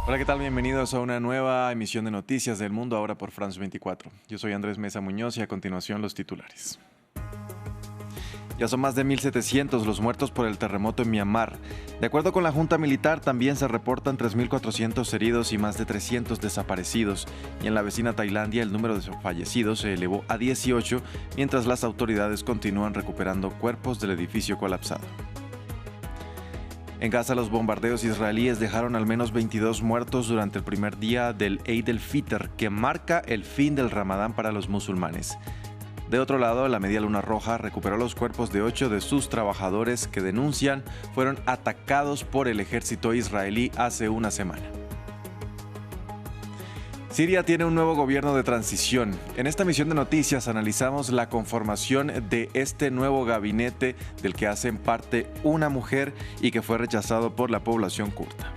Hola, ¿qué tal? Bienvenidos a una nueva emisión de Noticias del Mundo, ahora por France 24. Yo soy Andrés Mesa Muñoz y a continuación los titulares. Ya son más de 1.700 los muertos por el terremoto en Myanmar. De acuerdo con la Junta Militar, también se reportan 3.400 heridos y más de 300 desaparecidos. Y en la vecina Tailandia, el número de fallecidos se elevó a 18, mientras las autoridades continúan recuperando cuerpos del edificio colapsado. En Gaza, los bombardeos israelíes dejaron al menos 22 muertos durante el primer día del Eid el-Fitr, que marca el fin del Ramadán para los musulmanes. De otro lado, la Media Luna Roja recuperó los cuerpos de 8 de sus trabajadores que denuncian fueron atacados por el ejército israelí hace una semana. Siria tiene un nuevo gobierno de transición. En esta emisión de noticias analizamos la conformación de este nuevo gabinete del que hacen parte una mujer y que fue rechazado por la población kurda.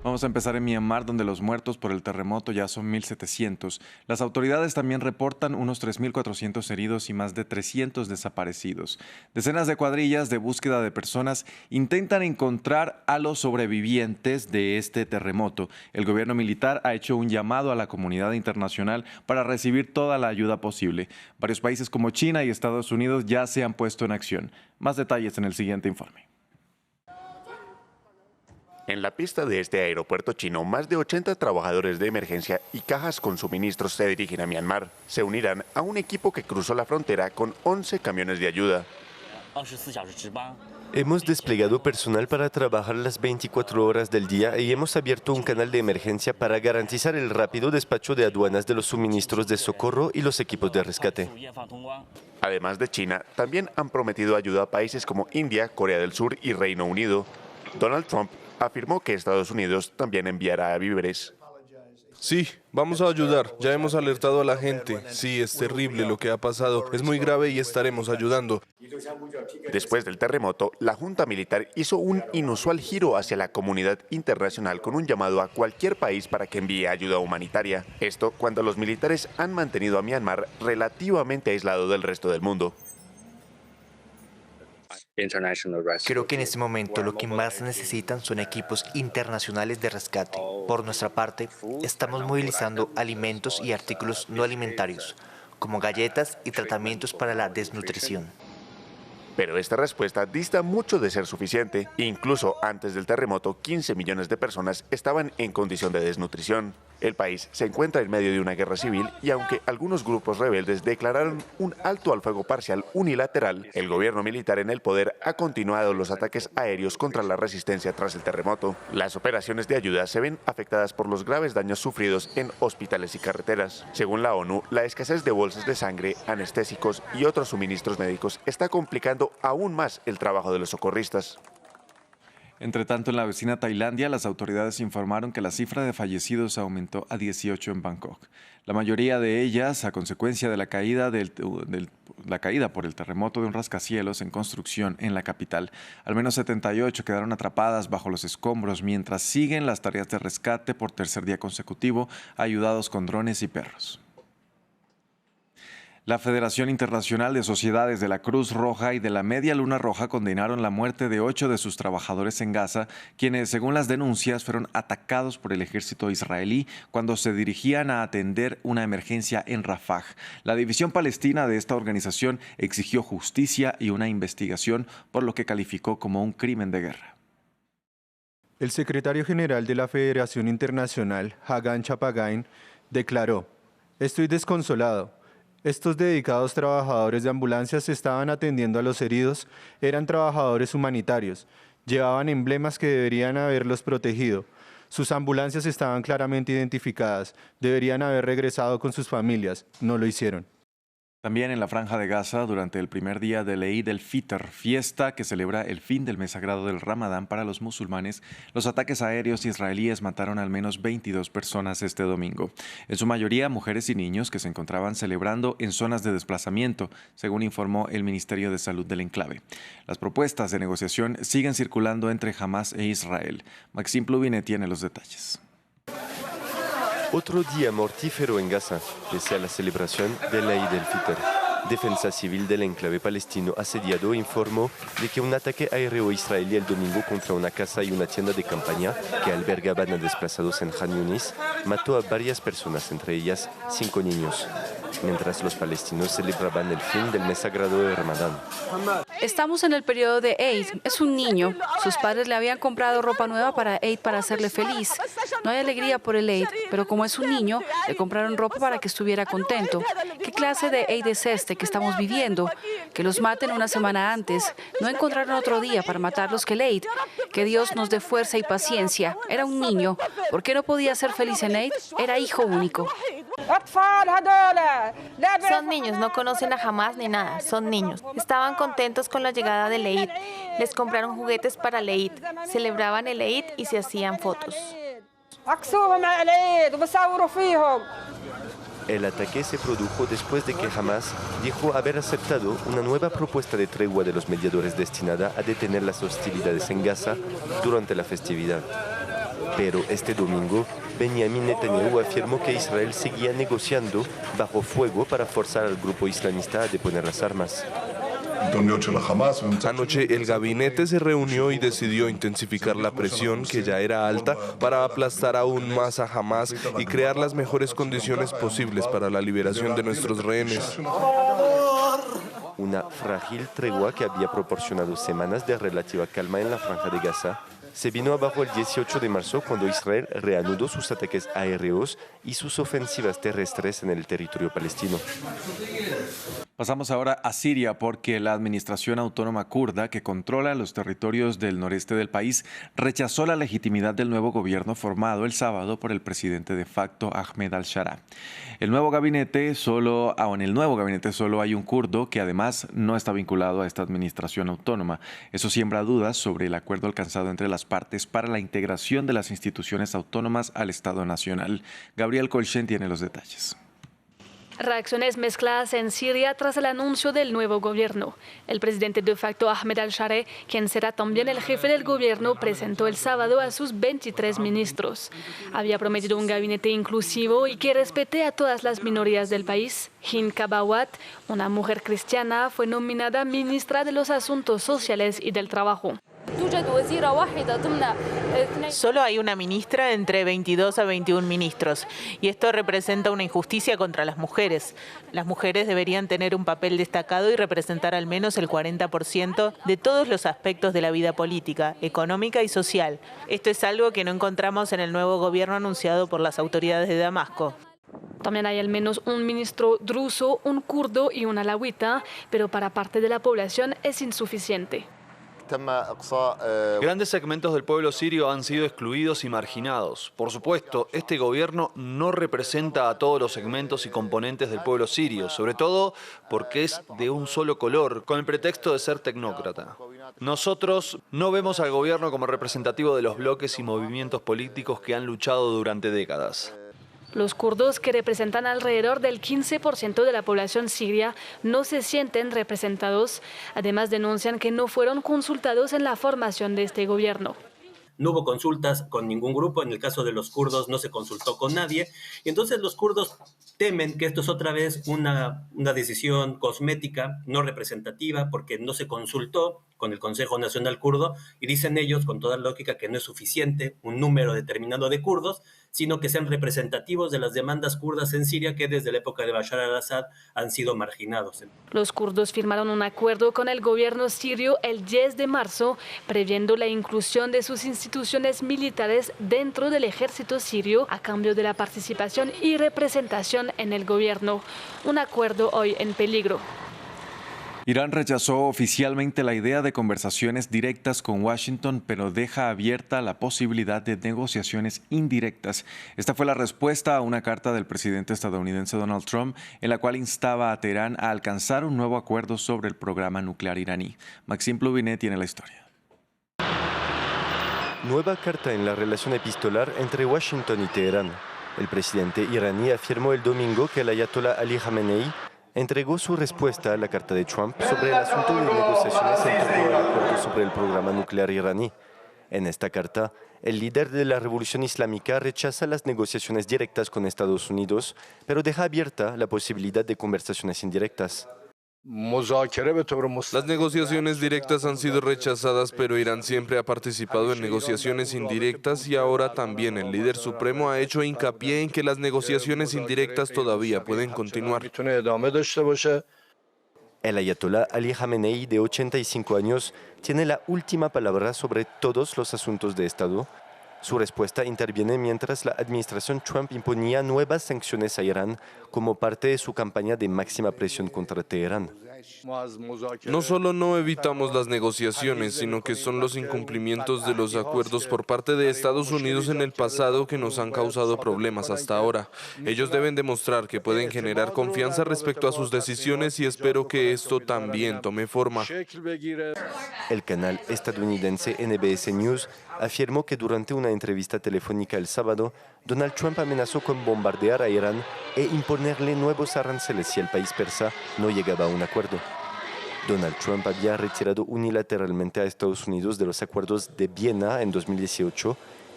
Vamos a empezar en Myanmar, donde los muertos por el terremoto ya son 1.700. Las autoridades también reportan unos 3.400 heridos y más de 300 desaparecidos. Decenas de cuadrillas de búsqueda de personas intentan encontrar a los sobrevivientes de este terremoto. El gobierno militar ha hecho un llamado a la comunidad internacional para recibir toda la ayuda posible. Varios países como China y Estados Unidos ya se han puesto en acción. Más detalles en el siguiente informe. En la pista de este aeropuerto chino, más de 80 trabajadores de emergencia y cajas con suministros se dirigen a Myanmar. Se unirán a un equipo que cruzó la frontera con 11 camiones de ayuda. Hemos desplegado personal para trabajar las 24 horas del día y hemos abierto un canal de emergencia para garantizar el rápido despacho de aduanas de los suministros de socorro y los equipos de rescate. Además de China, también han prometido ayuda a países como India, Corea del Sur y Reino Unido. Donald Trump afirmó que Estados Unidos también enviará víveres. Sí, vamos a ayudar. Ya hemos alertado a la gente. Sí, es terrible lo que ha pasado. Es muy grave y estaremos ayudando. Después del terremoto, la Junta Militar hizo un inusual giro hacia la comunidad internacional con un llamado a cualquier país para que envíe ayuda humanitaria. Esto cuando los militares han mantenido a Myanmar relativamente aislado del resto del mundo. Creo que en este momento lo que más necesitan son equipos internacionales de rescate. Por nuestra parte, estamos movilizando alimentos y artículos no alimentarios, como galletas y tratamientos para la desnutrición. Pero esta respuesta dista mucho de ser suficiente. Incluso antes del terremoto, 15 millones de personas estaban en condición de desnutrición. El país se encuentra en medio de una guerra civil y aunque algunos grupos rebeldes declararon un alto al fuego parcial unilateral, el gobierno militar en el poder ha continuado los ataques aéreos contra la resistencia tras el terremoto. Las operaciones de ayuda se ven afectadas por los graves daños sufridos en hospitales y carreteras. Según la ONU, la escasez de bolsas de sangre, anestésicos y otros suministros médicos está complicando aún más el trabajo de los socorristas. Entre tanto, en la vecina Tailandia, las autoridades informaron que la cifra de fallecidos aumentó a 18 en Bangkok. La mayoría de ellas a consecuencia de la caída por el terremoto de un rascacielos en construcción en la capital. Al menos 78 quedaron atrapadas bajo los escombros mientras siguen las tareas de rescate por tercer día consecutivo, ayudados con drones y perros. La Federación Internacional de Sociedades de la Cruz Roja y de la Media Luna Roja condenaron la muerte de 8 de sus trabajadores en Gaza, quienes, según las denuncias, fueron atacados por el ejército israelí cuando se dirigían a atender una emergencia en Rafah. La división palestina de esta organización exigió justicia y una investigación por lo que calificó como un crimen de guerra. El secretario general de la Federación Internacional, Hagan Chapagain, declaró: "Estoy desconsolado. Estos dedicados trabajadores de ambulancias estaban atendiendo a los heridos, eran trabajadores humanitarios, llevaban emblemas que deberían haberlos protegido. Sus ambulancias estaban claramente identificadas, deberían haber regresado con sus familias, no lo hicieron". También en la Franja de Gaza, durante el primer día de Eid el-Fitr, fiesta que celebra el fin del mes sagrado del Ramadán para los musulmanes, los ataques aéreos israelíes mataron al menos 22 personas este domingo. En su mayoría mujeres y niños que se encontraban celebrando en zonas de desplazamiento, según informó el Ministerio de Salud del enclave. Las propuestas de negociación siguen circulando entre Hamás e Israel. Maxime Plouvinet tiene los detalles. Otro día mortífero en Gaza, pese a la celebración del Eid el-Fitr. Defensa Civil del enclave palestino asediado informó de que un ataque aéreo israelí el domingo contra una casa y una tienda de campaña que albergaban a desplazados en Khan Yunis mató a varias personas, entre ellas 5 niños, mientras los palestinos celebraban el fin del mes sagrado de Ramadán. Estamos en el periodo de Eid. Es un niño. Sus padres le habían comprado ropa nueva para Eid para hacerle feliz. No hay alegría por el Eid, pero como es un niño, le compraron ropa para que estuviera contento. ¿Qué clase de Eid es este que estamos viviendo? Que los maten una semana antes. No encontraron otro día para matarlos que el Eid. Que Dios nos dé fuerza y paciencia. Era un niño. ¿Por qué no podía ser feliz en Eid? Era hijo único. Son niños, no conocen a Hamas ni nada, son niños. Estaban contentos con la llegada del Eid. Les compraron juguetes para el Eid, celebraban el Eid y se hacían fotos. El ataque se produjo después de que Hamas dijo haber aceptado una nueva propuesta de tregua de los mediadores destinada a detener las hostilidades en Gaza durante la festividad. Pero este domingo, Benjamin Netanyahu afirmó que Israel seguía negociando bajo fuego para forzar al grupo islamista a deponer las armas. Anoche el gabinete se reunió y decidió intensificar la presión, que ya era alta, para aplastar aún más a Hamas y crear las mejores condiciones posibles para la liberación de nuestros rehenes. Una frágil tregua que había proporcionado semanas de relativa calma en la franja de Gaza se vino abajo el 18 de marzo cuando Israel reanudó sus ataques aéreos y sus ofensivas terrestres en el territorio palestino. Pasamos ahora a Siria porque la administración autónoma kurda que controla los territorios del noreste del país rechazó la legitimidad del nuevo gobierno formado el sábado por el presidente de facto Ahmed al-Shara. En el nuevo gabinete solo hay un kurdo que además no está vinculado a esta administración autónoma. Eso siembra dudas sobre el acuerdo alcanzado entre las partes para la integración de las instituciones autónomas al Estado Nacional. Gabriel Colchen tiene los detalles. Reacciones mezcladas en Siria tras el anuncio del nuevo gobierno. El presidente de facto Ahmed al-Shara, quien será también el jefe del gobierno, presentó el sábado a sus 23 ministros. Había prometido un gabinete inclusivo y que respete a todas las minorías del país. Hind Kabawat, una mujer cristiana, fue nominada ministra de los Asuntos Sociales y del Trabajo. Solo hay una ministra entre 22 a 21 ministros y esto representa una injusticia contra las mujeres. Las mujeres deberían tener un papel destacado y representar al menos el 40% de todos los aspectos de la vida política, económica y social. Esto es algo que no encontramos en el nuevo gobierno anunciado por las autoridades de Damasco. También hay al menos un ministro druso, un kurdo y un alawita, pero para parte de la población es insuficiente. Grandes segmentos del pueblo sirio han sido excluidos y marginados. Por supuesto, este gobierno no representa a todos los segmentos y componentes del pueblo sirio, sobre todo porque es de un solo color, con el pretexto de ser tecnócrata. Nosotros no vemos al gobierno como representativo de los bloques y movimientos políticos que han luchado durante décadas. Los kurdos, que representan alrededor del 15% de la población siria, no se sienten representados. Además, denuncian que no fueron consultados en la formación de este gobierno. No hubo consultas con ningún grupo, en el caso de los kurdos no se consultó con nadie, y entonces los kurdos temen que esto es otra vez una decisión cosmética, no representativa, porque no se consultó con el Consejo Nacional Kurdo, y dicen ellos, con toda lógica, que no es suficiente un número determinado de kurdos, sino que sean representativos de las demandas kurdas en Siria, que desde la época de Bashar al-Assad han sido marginados. Los kurdos firmaron un acuerdo con el gobierno sirio el 10 de marzo, previendo la inclusión de sus instituciones militares dentro del ejército sirio a cambio de la participación y representación en el gobierno. Un acuerdo hoy en peligro. Irán rechazó oficialmente la idea de conversaciones directas con Washington, pero deja abierta la posibilidad de negociaciones indirectas. Esta fue la respuesta a una carta del presidente estadounidense Donald Trump, en la cual instaba a Teherán a alcanzar un nuevo acuerdo sobre el programa nuclear iraní. Maxime Plouvinet tiene la historia. Nueva carta en la relación epistolar entre Washington y Teherán. El presidente iraní afirmó el domingo que el ayatolá Ali Khamenei entregó su respuesta a la carta de Trump sobre el asunto de negociaciones en torno al acuerdo sobre el programa nuclear iraní. En esta carta, el líder de la Revolución Islámica rechaza las negociaciones directas con Estados Unidos, pero deja abierta la posibilidad de conversaciones indirectas. Las negociaciones directas han sido rechazadas, pero Irán siempre ha participado en negociaciones indirectas y ahora también el líder supremo ha hecho hincapié en que las negociaciones indirectas todavía pueden continuar. El ayatolá Ali Khamenei, de 85 años, tiene la última palabra sobre todos los asuntos de Estado. Su respuesta interviene mientras la administración Trump imponía nuevas sanciones a Irán como parte de su campaña de máxima presión contra Teherán. No solo no evitamos las negociaciones, sino que son los incumplimientos de los acuerdos por parte de Estados Unidos en el pasado que nos han causado problemas hasta ahora. Ellos deben demostrar que pueden generar confianza respecto a sus decisiones y espero que esto también tome forma. El canal estadounidense NBC News afirmó que durante una entrevista telefónica el sábado, Donald Trump amenazó con bombardear a Irán e imponerle nuevos aranceles si el país persa no llegaba a un acuerdo. Donald Trump había retirado unilateralmente a Estados Unidos de los acuerdos de Viena en 2018,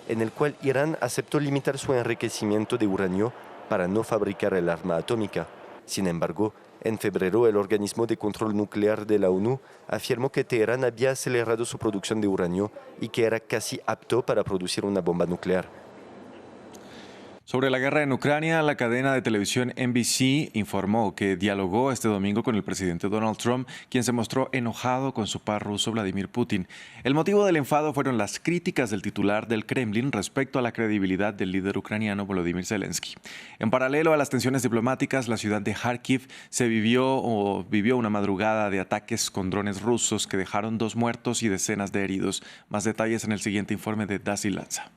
en el cual Irán aceptó limitar su enriquecimiento de uranio para no fabricar el arma atómica. Sin embargo, en febrero, el organismo de control nuclear de la ONU afirmó que Teherán había acelerado su producción de uranio y que era casi apto para producir una bomba nuclear. Sobre la guerra en Ucrania, la cadena de televisión NBC informó que dialogó este domingo con el presidente Donald Trump, quien se mostró enojado con su par ruso Vladimir Putin. El motivo del enfado fueron las críticas del titular del Kremlin respecto a la credibilidad del líder ucraniano Volodymyr Zelensky. En paralelo a las tensiones diplomáticas, la ciudad de Kharkiv vivió una madrugada de ataques con drones rusos que dejaron 2 muertos y decenas de heridos. Más detalles en el siguiente informe de Dasi Lanza.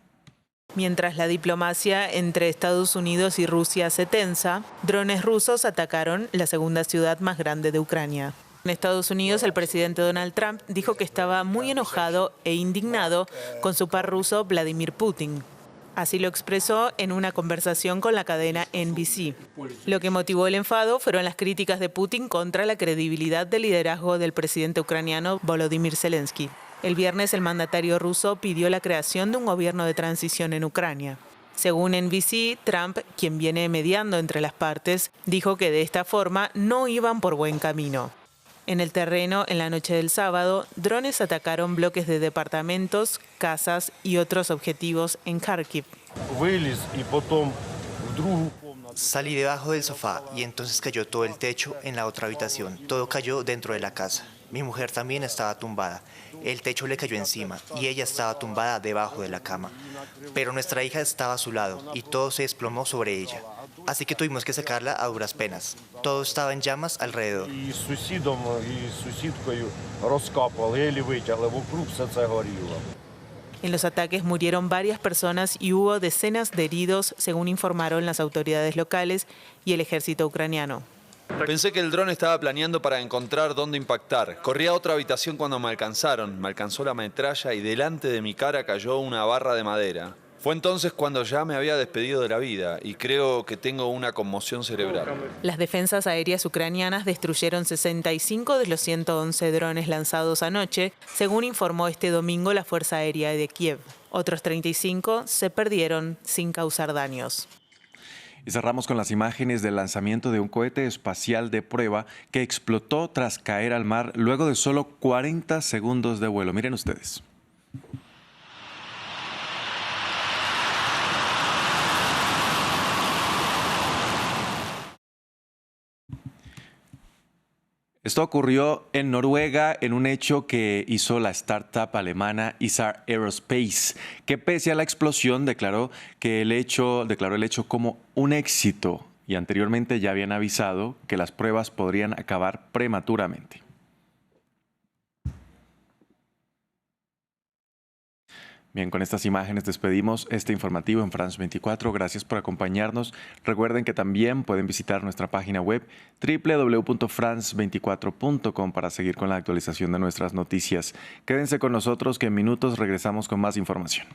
Mientras la diplomacia entre Estados Unidos y Rusia se tensa, drones rusos atacaron la segunda ciudad más grande de Ucrania. En Estados Unidos, el presidente Donald Trump dijo que estaba muy enojado e indignado con su par ruso Vladimir Putin. Así lo expresó en una conversación con la cadena NBC. Lo que motivó el enfado fueron las críticas de Putin contra la credibilidad del liderazgo del presidente ucraniano Volodymyr Zelensky. El viernes, el mandatario ruso pidió la creación de un gobierno de transición en Ucrania. Según NBC, Trump, quien viene mediando entre las partes, dijo que de esta forma no iban por buen camino. En el terreno, en la noche del sábado, drones atacaron bloques de departamentos, casas y otros objetivos en Kharkiv. Salí debajo del sofá y entonces cayó todo el techo en la otra habitación. Todo cayó dentro de la casa. Mi mujer también estaba tumbada. El techo le cayó encima y ella estaba tumbada debajo de la cama. Pero nuestra hija estaba a su lado y todo se desplomó sobre ella. Así que tuvimos que sacarla a duras penas. Todo estaba en llamas alrededor. En los ataques murieron varias personas y hubo decenas de heridos, según informaron las autoridades locales y el ejército ucraniano. Pensé que el dron estaba planeando para encontrar dónde impactar. Corrí a otra habitación cuando me alcanzaron. Me alcanzó la metralla y delante de mi cara cayó una barra de madera. Fue entonces cuando ya me había despedido de la vida y creo que tengo una conmoción cerebral. Las defensas aéreas ucranianas destruyeron 65 de los 111 drones lanzados anoche, según informó este domingo la Fuerza Aérea de Kiev. Otros 35 se perdieron sin causar daños. Y cerramos con las imágenes del lanzamiento de un cohete espacial de prueba que explotó tras caer al mar luego de solo 40 segundos de vuelo. Miren ustedes. Esto ocurrió en Noruega en un hecho que hizo la startup alemana Isar Aerospace, que pese a la explosión declaró el hecho como un éxito y anteriormente ya habían avisado que las pruebas podrían acabar prematuramente. Bien, con estas imágenes despedimos este informativo en France 24. Gracias por acompañarnos. Recuerden que también pueden visitar nuestra página web www.france24.com para seguir con la actualización de nuestras noticias. Quédense con nosotros que en minutos regresamos con más información.